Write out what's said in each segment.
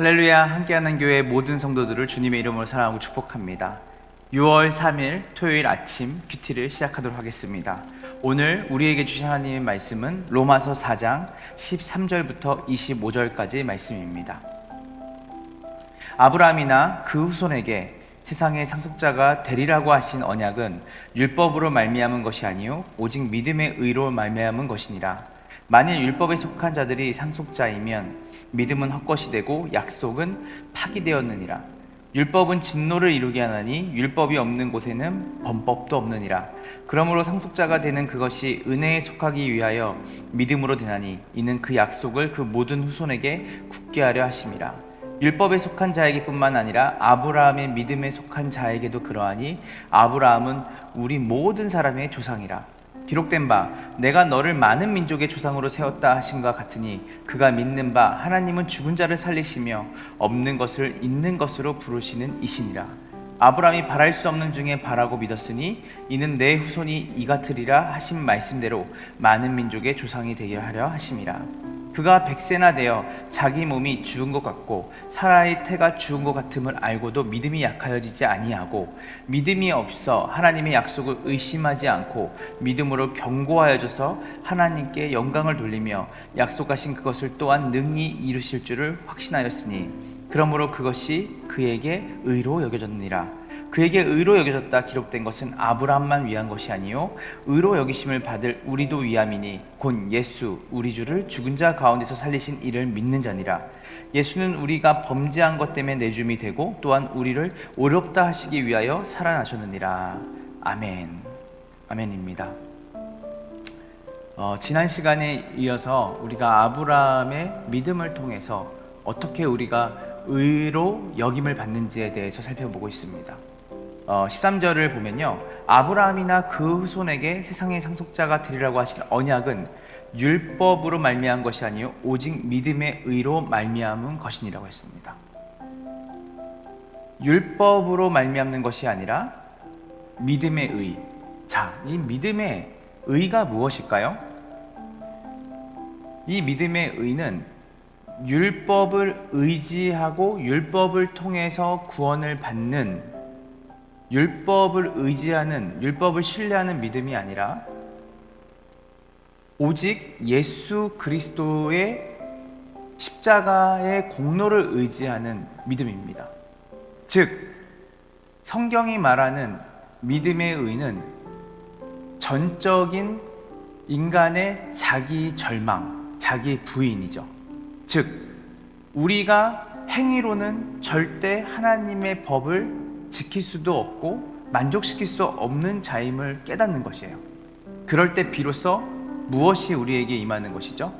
할렐루야. 함께하는 교회 모든 성도들을 주님의 이름으로 사랑하고 축복합니다. 6월 3일 토요일 아침 큐티를 시작하도록 하겠습니다. 오늘 우리에게 주신 하나님의 말씀은 로마서 4장 13절부터 25절까지의 말씀입니다. 아브라함이나 그 후손에게 세상의 상속자가 되리라고 하신 언약은 율법으로 말미암은 것이 아니요 오직 믿음의 의로 말미암은 것이니라. 만일 율법에 속한 자들이 상속자이면 믿음은 헛것이 되고 약속은 파기되었느니라. 율법은 진노를 이루게 하나니 율법이 없는 곳에는 범법도 없느니라. 그러므로 상속자가 되는 그것이 은혜에 속하기 위하여 믿음으로 되나니 이는 그 약속을 그 모든 후손에게 굳게 하려 하심이라. 율법에 속한 자에게뿐만 아니라 아브라함의 믿음에 속한 자에게도 그러하니 아브라함은 우리 모든 사람의 조상이라. 기록된 바 내가 너를 많은 민족의 조상으로 세웠다 하심과 같으니 그가 믿는 바 하나님은 죽은 자를 살리시며 없는 것을 있는 것으로 부르시는 이시니라. 아브라함이 바랄 수 없는 중에 바라고 믿었으니 이는 내 후손이 이같으리라 하신 말씀대로 많은 민족의 조상이 되게 하려 하심이라. 그가 100세나 되어 자기 몸이 죽은 것 같고 사라의 태가 죽은 것 같음을 알고도 믿음이 약하여지지 아니하고 믿음이 없어 하나님의 약속을 의심하지 않고 믿음으로 견고하여져서 하나님께 영광을 돌리며 약속하신 그것을 또한 능히 이루실 줄을 확신하였으니 그러므로 그것이 그에게 의로 여겨졌느니라. 그에게 의로 여겨졌다 기록된 것은 아브라함만 위한 것이 아니요 의로 여기심을 받을 우리도 위함이니 곧 예수 우리 주를 죽은 자 가운데서 살리신 이를 믿는 자니라. 예수는 우리가 범죄한 것 때문에 내줌이 되고 또한 우리를 의롭다 하시기 위하여 살아나셨느니라. 아멘. 아멘입니다. 지난 시간에 이어서 우리가 아브라함의 믿음을 통해서 어떻게 우리가 의로 여김을 받는지에 대해서 살펴보고 있습니다. 13절을 보면요, 아브라함이나 그 후손에게 세상의 상속자가 되리라고 하신 언약은 율법으로 말미암은 것이 아니요 오직 믿음의 의로 말미암은 것이니라고 했습니다. 율법으로 말미암는 것이 아니라 믿음의 의. 자, 이 믿음의 의가 무엇일까요? 이 믿음의 의는 율법을 의지하고 율법을 통해서 구원을 받는, 율법을 의지하는, 율법을 신뢰하는 믿음이 아니라 오직 예수 그리스도의 십자가의 공로를 의지하는 믿음입니다. 즉, 성경이 말하는 믿음의 의는 전적인 인간의 자기 절망, 자기 부인이죠. 즉, 우리가 행위로는 절대 하나님의 법을 지킬 수도 없고 만족시킬 수 없는 자임을 깨닫는 것이에요. 그럴 때 비로소 무엇이 우리에게 임하는 것이죠?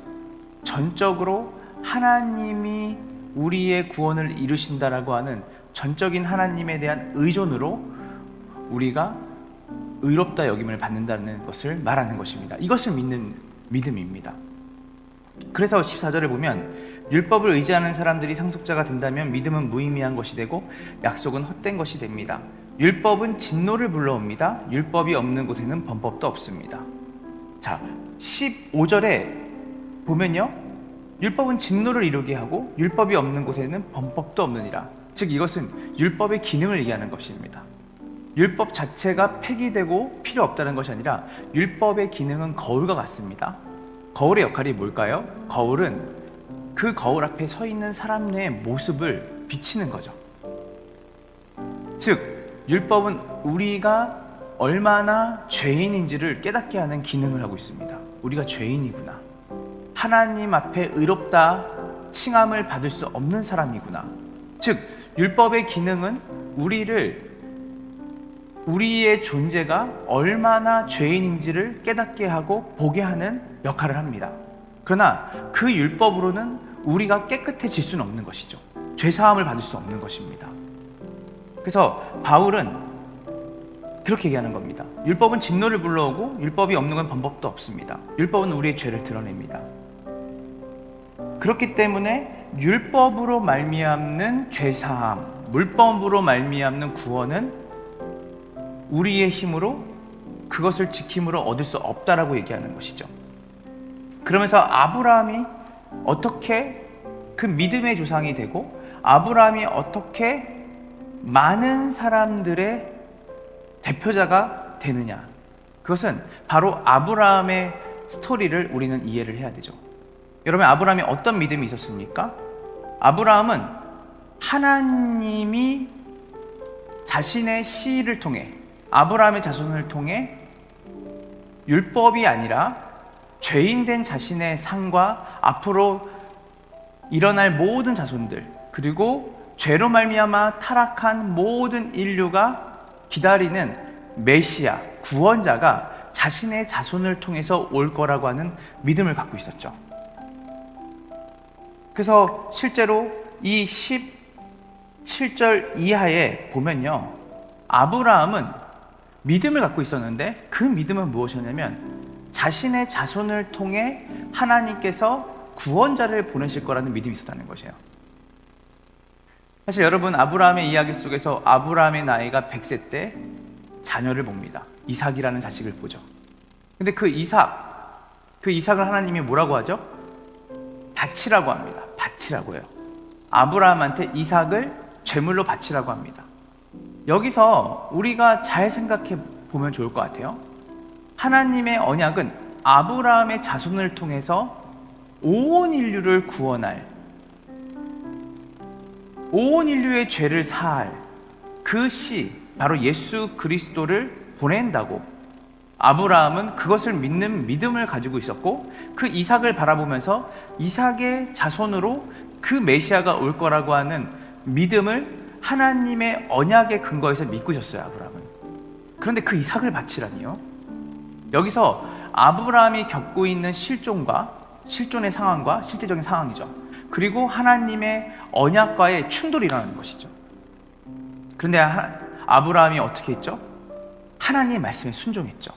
전적으로 하나님이 우리의 구원을 이루신다라고 하는 전적인 하나님에 대한 의존으로 우리가 의롭다 여김을 받는다는 것을 말하는 것입니다. 이것을 믿는 믿음입니다. 그래서 14절을 보면 율법을 의지하는 사람들이 상속자가 된다면 믿음은 무의미한 것이 되고 약속은 헛된 것이 됩니다. 율법은 진노를 불러옵니다. 율법이 없는 곳에는 범법도 없습니다. 자, 15절에 보면요, 율법은 진노를 이루게 하고 율법이 없는 곳에는 범법도 없느니라. 즉, 이것은 율법의 기능을 얘기하는 것입니다. 율법 자체가 폐기되고 필요 없다는 것이 아니라 율법의 기능은 거울과 같습니다. 거울의 역할이 뭘까요? 거울은 그 거울 앞에 서 있는 사람의 모습을 비치는 거죠. 즉, 율법은 우리가 얼마나 죄인인지를 깨닫게 하는 기능을 하고 있습니다. 우리가 죄인이구나. 하나님 앞에 의롭다 칭함을 받을 수 없는 사람이구나. 즉, 율법의 기능은 우리의 존재가 얼마나 죄인인지를 깨닫게 하고 보게 하는 역할을 합니다. 그러나 그 율법으로는 우리가 깨끗해질 수는 없는 것이죠. 죄사함을 받을 수 없는 것입니다. 그래서 바울은 그렇게 얘기하는 겁니다. 율법은 진노를 불러오고 율법이 없는 건 범법도 없습니다. 율법은 우리의 죄를 드러냅니다. 그렇기 때문에 율법으로 말미암는 죄사함, 율법으로 말미암는 구원은 우리의 힘으로 그것을 지킴으로 얻을 수 없다라고 얘기하는 것이죠. 그러면서 아브라함이 어떻게 그 믿음의 조상이 되고 아브라함이 어떻게 많은 사람들의 대표자가 되느냐, 그것은 바로 아브라함의 스토리를 우리는 이해를 해야 되죠. 여러분, 아브라함이 어떤 믿음이 있었습니까? 아브라함은 하나님이 자신의 씨를 통해, 아브라함의 자손을 통해 율법이 아니라 죄인된 자신의 상과 앞으로 일어날 모든 자손들, 그리고 죄로 말미암아 타락한 모든 인류가 기다리는 메시아, 구원자가 자신의 자손을 통해서 올 거라고 하는 믿음을 갖고 있었죠. 그래서 실제로 이 17절 이하에 보면요, 아브라함은 믿음을 갖고 있었는데 그 믿음은 무엇이었냐면 자신의 자손을 통해 하나님께서 구원자를 보내실 거라는 믿음이 있었다는 것이에요. 사실 여러분, 아브라함의 이야기 속에서 아브라함의 나이가 100세 때 자녀를 봅니다. 이삭이라는 자식을 보죠. 근데 그 이삭을 하나님이 뭐라고 하죠? 바치라고 합니다. 바치라고 해요. 아브라함한테 이삭을 제물로 바치라고 합니다. 여기서 우리가 잘 생각해 보면 좋을 것 같아요. 하나님의 언약은 아브라함의 자손을 통해서 온 인류를 구원할, 온 인류의 죄를 사할 그 씨, 바로 예수 그리스도를 보낸다고 아브라함은 그것을 믿는 믿음을 가지고 있었고, 그 이삭을 바라보면서 이삭의 자손으로 그 메시아가 올 거라고 하는 믿음을 하나님의 언약의 근거에서 믿고 있었어요, 아브라함은. 그런데 그 이삭을 바치라니요? 여기서 아브라함이 겪고 있는 실존의 상황과 실제적인 상황이죠. 그리고 하나님의 언약과의 충돌이 일어나는 것이죠. 그런데 아브라함이 어떻게 했죠? 하나님의 말씀에 순종했죠.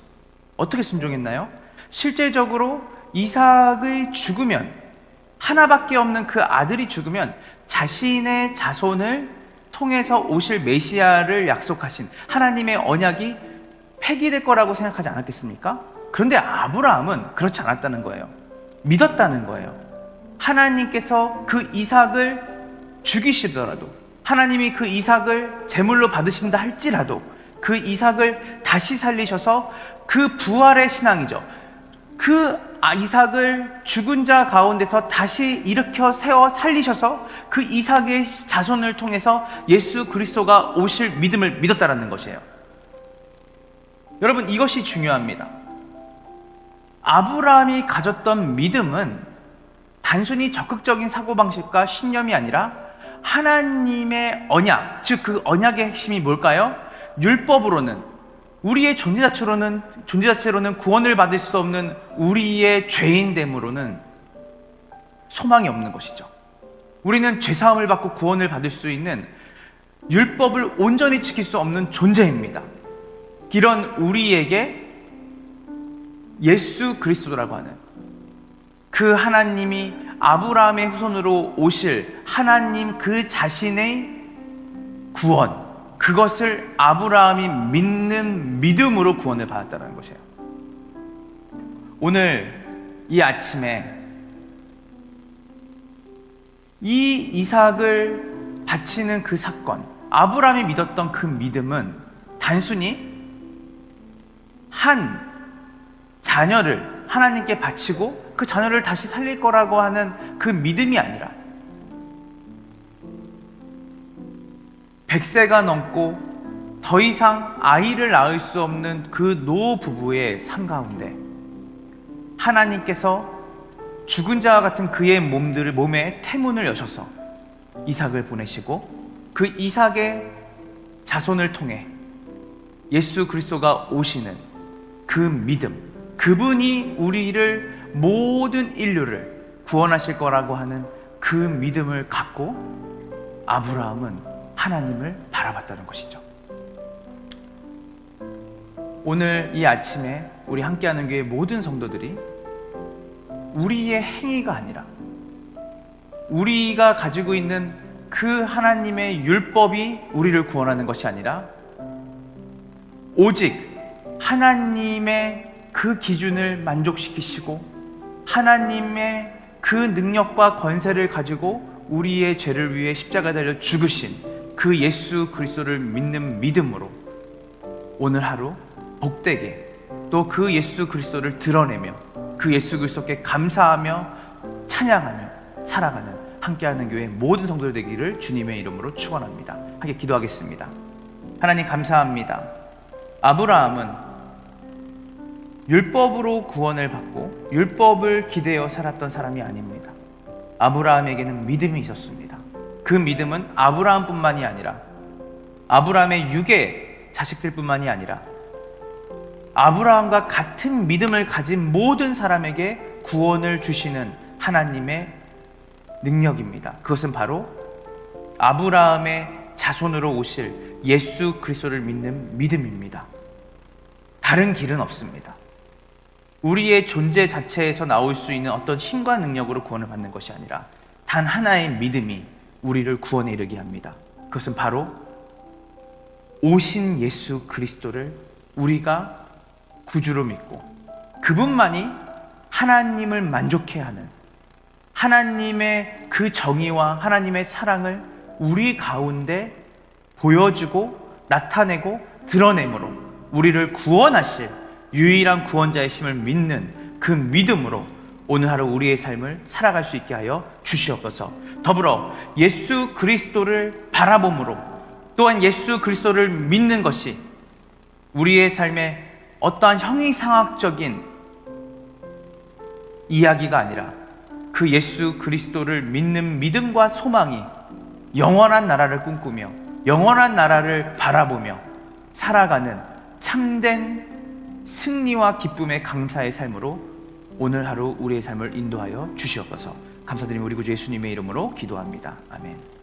어떻게 순종했나요? 실제적으로 이삭의 죽으면, 하나밖에 없는 그 아들이 죽으면 자신의 자손을 통해서 오실 메시아를 약속하신 하나님의 언약이 폐기될 거라고 생각하지 않았겠습니까? 그런데 아브라함은 그렇지 않았다는 거예요. 믿었다는 거예요. 하나님께서 그 이삭을 죽이시더라도, 하나님이 그 이삭을 제물로 받으신다 할지라도 그 이삭을 다시 살리셔서, 그 부활의 신앙이죠. 그 이삭을 죽은 자 가운데서 다시 일으켜 세워 살리셔서 그 이삭의 자손을 통해서 예수 그리스도가 오실 믿음을 믿었다라는 것이에요. 여러분, 이것이 중요합니다. 아브라함이 가졌던 믿음은 단순히 적극적인 사고방식과 신념이 아니라 하나님의 언약, 즉 그 언약의 핵심이 뭘까요? 율법으로는, 우리의 존재 자체로는 구원을 받을 수 없는 우리의 죄인됨으로는 소망이 없는 것이죠. 우리는 죄사함을 받고 구원을 받을 수 있는 율법을 온전히 지킬 수 없는 존재입니다. 이런 우리에게 예수 그리스도라고 하는 그 하나님이 아브라함의 후손으로 오실 하나님 그 자신의 구원, 그것을 아브라함이 믿는 믿음으로 구원을 받았다는 것이에요. 오늘 이 아침에 이 이삭을 바치는 그 사건, 아브라함이 믿었던 그 믿음은 단순히 한 자녀를 하나님께 바치고 그 자녀를 다시 살릴 거라고 하는 그 믿음이 아니라 100세가 넘고 더 이상 아이를 낳을 수 없는 그 노 부부의 삶 가운데 하나님께서 죽은 자와 같은 그의 몸에 태문을 여셔서 이삭을 보내시고, 그 이삭의 자손을 통해 예수 그리스도가 오시는 그 믿음, 그분이 우리를, 모든 인류를 구원하실 거라고 하는 그 믿음을 갖고 아브라함은 하나님을 바라봤다는 것이죠. 오늘 이 아침에 우리 함께하는 교회 모든 성도들이 우리의 행위가 아니라 우리가 가지고 있는 그 하나님의 율법이 우리를 구원하는 것이 아니라 오직 하나님의 그 기준을 만족시키시고 하나님의 그 능력과 권세를 가지고 우리의 죄를 위해 십자가 달려 죽으신 그 예수 그리스도를 믿는 믿음으로 오늘 하루 복되게 또 그 예수 그리스도를 드러내며 그 예수 그리스도께 감사하며 찬양하며 살아가는 함께하는 교회 모든 성도들 되기를 주님의 이름으로 축원합니다. 함께 기도하겠습니다. 하나님 감사합니다. 아브라함은 율법으로 구원을 받고 율법을 기대어 살았던 사람이 아닙니다. 아브라함에게는 믿음이 있었습니다. 그 믿음은 아브라함뿐만이 아니라 아브라함의 육의 자식들뿐만이 아니라 아브라함과 같은 믿음을 가진 모든 사람에게 구원을 주시는 하나님의 능력입니다. 그것은 바로 아브라함의 자손으로 오실 예수 그리스도를 믿는 믿음입니다. 다른 길은 없습니다. 우리의 존재 자체에서 나올 수 있는 어떤 힘과 능력으로 구원을 받는 것이 아니라 단 하나의 믿음이 우리를 구원에 이르게 합니다. 그것은 바로 오신 예수 그리스도를 우리가 구주로 믿고 그분만이 하나님을 만족해 하는 하나님의 그 정의와 하나님의 사랑을 우리 가운데 보여주고 나타내고 드러내므로 우리를 구원하실 유일한 구원자의 심을 믿는 그 믿음으로 오늘 하루 우리의 삶을 살아갈 수 있게 하여 주시옵소서. 더불어 예수 그리스도를 바라봄으로 또한 예수 그리스도를 믿는 것이 우리의 삶에 어떠한 형이상학적인 이야기가 아니라 그 예수 그리스도를 믿는 믿음과 소망이 영원한 나라를 꿈꾸며 영원한 나라를 바라보며 살아가는 참된 승리와 기쁨의 감사의 삶으로 오늘 하루 우리의 삶을 인도하여 주시옵소서. 감사드리며 우리 구주 예수님의 이름으로 기도합니다. 아멘.